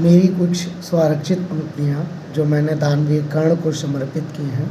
मेरी कुछ स्वरचित पंक्तियाँ जो मैंने दानवीर कर्ण को समर्पित की हैं।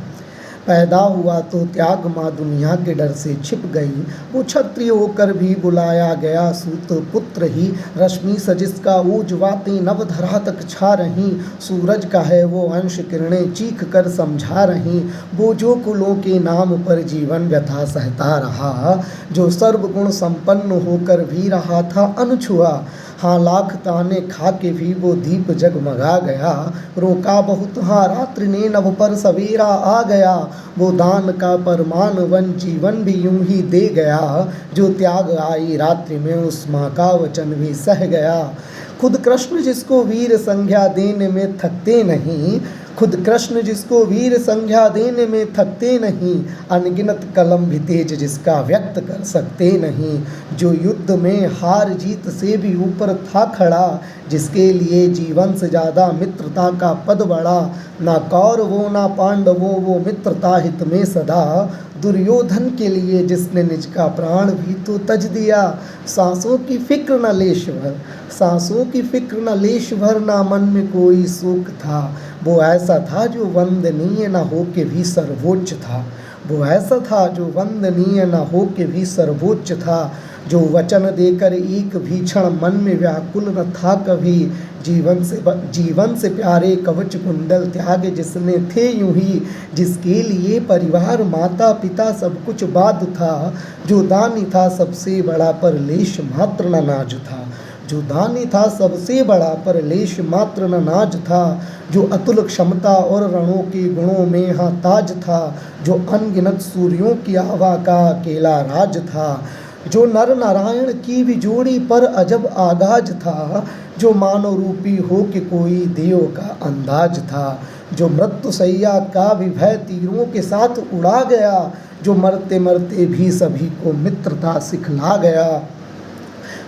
पैदा हुआ तो त्याग माँ दुनिया के डर से छिप गई, वो क्षत्रिय होकर भी बुलाया गया सूत पुत्र ही। रश्मि सजिस का ऊजवाते नव धरा तक छा रही, सूरज का है वो अंश किरणें चीख कर समझा रही। वो जो कुलों के नाम पर जीवन व्यथा सहता रहा, जो सर्वगुण संपन्न होकर भी रहा था अनछुआ। हाँ लाख ताने खा के भी वो दीप जगमगा गया, रोका बहुत हाँ रात्रि ने नभ पर सवेरा आ गया। वो दान का परमान वन जीवन भी यूं ही दे गया, जो त्याग आई रात्रि में उस माँ का वचन भी सह गया। खुद कृष्ण जिसको वीर संज्ञा देने में थकते नहीं, खुद कृष्ण जिसको वीर संज्ञा देने में थकते नहीं, अनगिनत कलम भी तेज जिसका व्यक्त कर सकते नहीं। जो युद्ध में हार जीत से भी ऊपर था खड़ा, जिसके लिए जीवन से ज़्यादा मित्रता का पद बढ़ा। ना कौरवों ना पांडवों वो मित्रता हित में सदा, दुर्योधन के लिए जिसने निज का प्राण भी तो तज दिया। सांसों की फिक्र न लेश भर, सांसों की फिक्र न लेश भर, ना मन में कोई शोक था। वो ऐसा था जो वंदनीय न हो के भी सर्वोच्च था, वो ऐसा था जो वंदनीय न हो के भी सर्वोच्च था। जो वचन देकर एक भी क्षण मन में व्याकुल न था कभी, जीवन से प्यारे कवच कुंडल त्याग जिसने थे यूं ही। जिसके लिए परिवार माता पिता सब कुछ बाद था, जो दानी था सबसे बड़ा पर लेश मात्र न नाज था, जो दानी था सबसे बड़ा पर लेश मात्र न नाज था। जो अतुल क्षमता और रणों के गुणों में हाँ ताज था, जो अनगिनत सूर्यों की आभा का अकेला राज था। जो नर नारायण की भी जोड़ी पर अजब आगाज था, जो मानव रूपी हो के कोई देव का अंदाज था। जो मृत्यु सैया का भी भय तीरों के साथ उड़ा गया, जो मरते मरते भी सभी को मित्रता सिखला गया,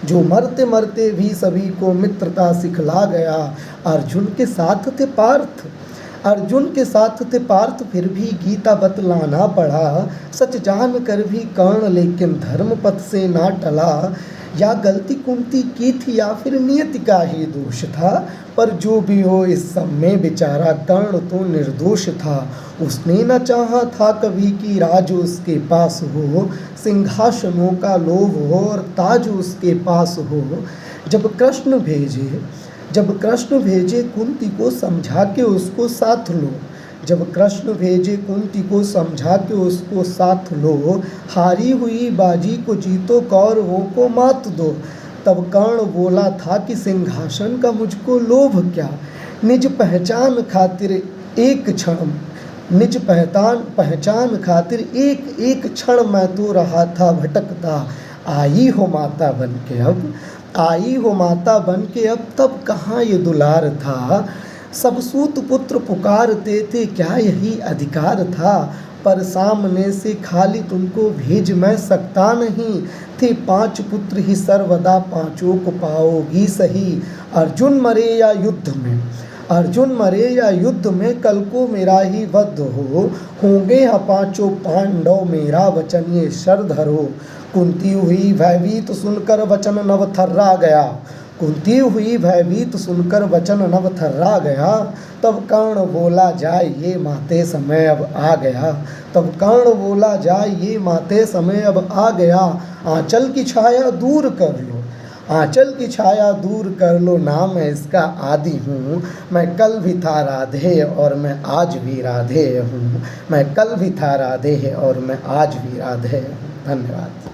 जो मरते मरते भी सभी को मित्रता सिखला गया। अर्जुन के साथ थे पार्थ, अर्जुन के साथ थे पार्थ, फिर भी गीता बतलाना पड़ा। सच जान कर भी कर्ण लेकिन धर्म पथ से ना टला। या गलती कुंती की थी या फिर नियति का ही दोष था, पर जो भी हो इस सब में बेचारा कर्ण तो निर्दोष था। उसने न चाहा था कभी कि राज उसके पास हो, सिंहासनों का लोभ हो और ताज उसके पास हो। जब कृष्ण भेजे कुंती को समझा के उसको साथ लो, जब कृष्ण भेजे कुंती को समझा के उसको साथ लो। हारी हुई बाजी को जीतो कौरवों को मात दो। तब कर्ण बोला था कि सिंहासन का मुझको लोभ क्या, निज पहचान खातिर एक क्षण, निज पहचान खातिर एक एक क्षण मैं तो रहा था भटकता। आई हो माता बन के अब, आई हो माता बन के अब, तब कहाँ ये दुलार था। सब सूत पुत्र पुकारते थे क्या यही अधिकार था, पर सामने से खाली तुमको भेज मैं सकता नहीं। थे 5 पुत्र ही सर्वदा पांचों को पाओगी सही। अर्जुन मरे या युद्ध में, अर्जुन मरे या युद्ध में, कल को मेरा ही वध हो। होंगे यहाँ 5 पांडव मेरा वचन ये शर धरो। कुंती हुई भयभीत सुनकर वचन नव थर्रा गया, कुंती हुई भयभीत सुनकर वचन नव थर्रा गया। तब कर्ण बोला जाए ये माते समय अब आ गया, तब कर्ण बोला जाए ये माते समय अब आ गया। आंचल की छाया दूर कर लो, आंचल की छाया दूर कर लो, नाम है इसका आदि हूँ। मैं कल भी था राधे और मैं आज भी राधे हूँ, मैं कल भी था राधे और मैं आज भी राधे हूँ। धन्यवाद।